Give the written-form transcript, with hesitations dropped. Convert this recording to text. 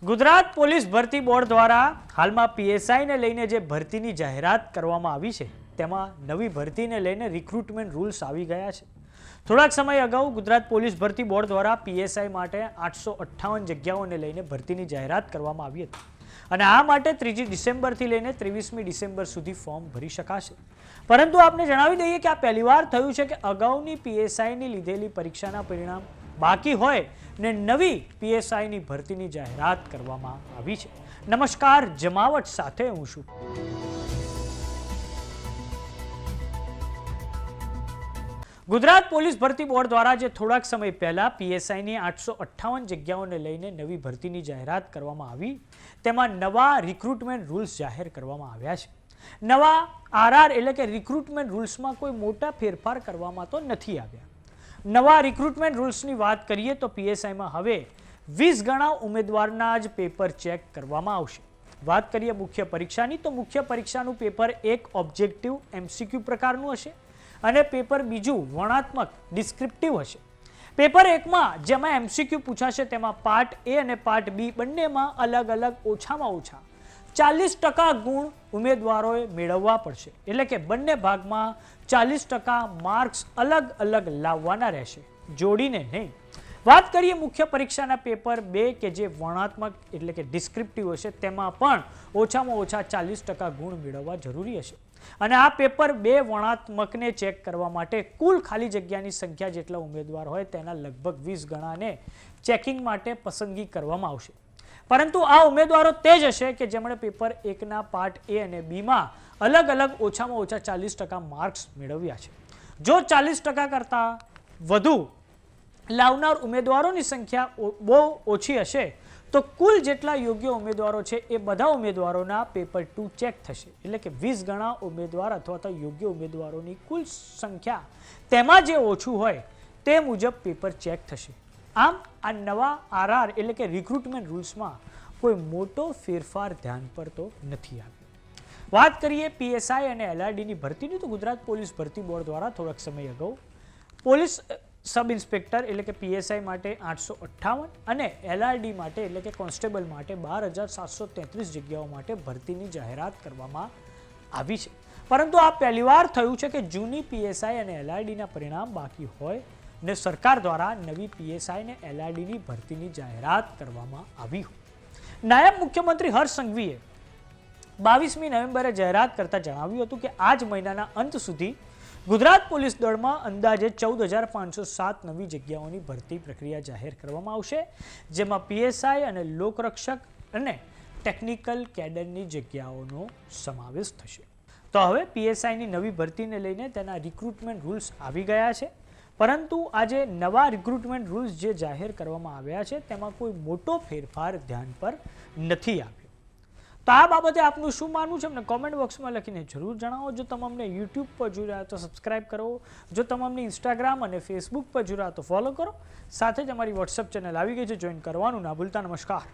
Gujarat police ભરતી board દ્વારા હાલમાં પીએસઆઈને લઈને જે ભરતીની જાહેરાત કરવામાં આવી છે તેમાં નવી ભરતીને લઈને રિક્રુટમેન્ટ રૂલ્સ આવી ગયા છે। થોડાક સમય અગાઉ ગુજરાત પોલીસ ભરતી બોર્ડ દ્વારા પીએસઆઈ માટે 858 જગ્યાઓને લઈને ભરતીની જાહેરાત કરવામાં આવી હતી અને આ માટે 3 ડિસેમ્બરથી લઈને 23મી ડિસેમ્બર સુધી ફોર્મ ભરી શકાશે। પરંતુ આપને જણાવી દઈએ કે આ પહેલીવાર થયું છે કે અગાઉની પીએસઆઈની લીધેલી પરીક્ષાના પરિણામ બાકી હોય ને નવી પીએસઆઈની ભરતીની જાહેરાત કરવામાં આવી છે। નમસ્કાર, જમાવટ સાથે હું છું। ગુજરાત પોલીસ ભરતી બોર્ડ દ્વારા જે થોડાક સમય પહેલા પીએસઆઈની 858 જગ્યાઓને લઈને નવી ભરતીની જાહેરાત કરવામાં આવી તેમાં નવા રિક્રુટમેન્ટ રૂલ્સ જાહેર કરવામાં આવ્યા છે। નવા આરઆર એટલે કે રિક્રુટમેન્ટ રૂલ્સમાં કોઈ મોટા ફેરફાર કરવામાં તો નથી આવ્યા। નવા રિક્રુટમેન્ટ રૂલ્સની વાત કરીએ તો પીએસઆઈમાં હવે 20 ગણા ઉમેદવારના જ પેપર ચેક કરવામાં આવશે। વાત કરીએ મુખ્ય પરીક્ષાની તો મુખ્ય પરીક્ષાનું પેપર એક ઓબ્જેક્ટિવ એમસીક્યુ પ્રકારનું હશે અને પેપર બીજું વર્ણનાત્મક ડિસ્ક્રિપ્ટિવ હશે। પેપર એકમાં જેમાં એમસીક્યુ પૂછાશે તેમાં પાર્ટ એ અને પાર્ટ બી બંનેમાં અલગ અલગ ઓછામાં ઓછા 40% ગુણ ઉમેદવારોએ મેળવવા પડશે, એટલે કે બંને ભાગમાં 40% માર્ક્સ અલગ અલગ લાવવાના રહેશે, જોડીને નહીં। વાત કરીએ મુખ્ય પરીક્ષાના પેપર 2 કે જે વર્ણનાત્મક એટલે કે ડિસ્ક્રિપ્ટિવ હશે તેમાં પણ ઓછામાં ઓછા 40% ગુણ મેળવવા જરૂરી હશે અને આ પેપર 2 વર્ણનાત્મકને ચેક કરવા માટે કુલ ખાલી જગ્યાની સંખ્યા જેટલા ઉમેદવાર હોય તેના લગભગ 20 ગણાને ચેકિંગ માટે પસંદગી કરવામાં આવશે। પરંતુ આ ઉમેદવારો તે જ હશે કે જેમણે પેપર 1ના પાર્ટ એ અને બીમાં અલગ અલગ ઓછામાં ઓછા 40% માર્ક્સ મેળવ્યા છે। જો 40% કરતાં વધુ લાવનાર ઉમેદવારોની સંખ્યા બહુ ઓછી હશે તો કુલ જેટલા યોગ્ય ઉમેદવારો છે એ બધા ઉમેદવારોના પેપર 2 ચેક થશે, એટલે કે 20 ગણા ઉમેદવાર અથવા તો યોગ્ય ઉમેદવારોની કુલ સંખ્યા તેમાં જે ઓછું હોય તે મુજબ પેપર ચેક થશે। આમ આ નવા આરઆર એટલે કે રિક્રુટમેન્ટ રૂલ્સમાં કોઈ મોટો ફેરફાર ધ્યાન પર તો નથી આવ્યો। વાત કરીએ પીએસઆઈ અને એલઆરડીની ભરતીની તો ગુજરાત પોલીસ ભરતી બોર્ડ દ્વારા થોડાક સમય અગાઉ પોલીસ સબ ઇન્સ્પેક્ટર એટલે કે પીએસઆઈ માટે 858 અને એલઆરડી માટે એટલે કે કોન્સ્ટેબલ માટે 12733 જગ્યાઓ માટે ભરતીની જાહેરાત કરવામાં આવી છે। પરંતુ આ પહેલીવાર થયું છે કે જૂની પીએસઆઈ અને એલઆરડીના પરિણામ બાકી હોય ને સરકાર દ્વારા નવી પીએસઆઈ અને એલઆરડીની ભરતીની જાહેરાત કરવામાં આવી હોય। નાયબ મુખ્યમંત્રી હર્ષ સંઘવીએ 22મી નવેમ્બરે જાહેરાત કરતા જણાવ્યું હતું કે આ જ મહિનાના અંત સુધી ગુજરાત પોલીસ દળમાં અંદાજે 14,507 નવી જગ્યાઓની ભરતી પ્રક્રિયા જાહેર કરવામાં આવશે, જેમાં પીએસઆઈ અને લોકરક્ષક અને ટેકનિકલ કેડરની જગ્યાઓનો સમાવેશ થશે। તો હવે પીએસઆઈની નવી ભરતીને લઈને તેના રિક્રુટમેન્ટ રૂલ્સ આવી ગયા છે, પરંતુ આજે નવા રિક્રુટમેન્ટ રૂલ્સ જે જાહેર કરવામાં આવ્યા છે તેમાં કોઈ મોટો ફેરફાર ધ્યાન પર નથી આવ્યો। તો આ બાબતે આપનું શું માનવું છે અમને કોમેન્ટ બોક્સમાં લખીને જરૂર જણાવો। જો તમે અમને યુટ્યુબ પર જોઈ રહ્યા તો સબસ્ક્રાઇબ કરો, જો તમે અમને ઇન્સ્ટાગ્રામ અને ફેસબુક પર જોઈ રહ્યા તો ફોલો કરો, સાથે જ અમારી વોટ્સએપ ચેનલ આવી ગઈ છે, જોઈન કરવાનું ના ભૂલતા। નમસ્કાર।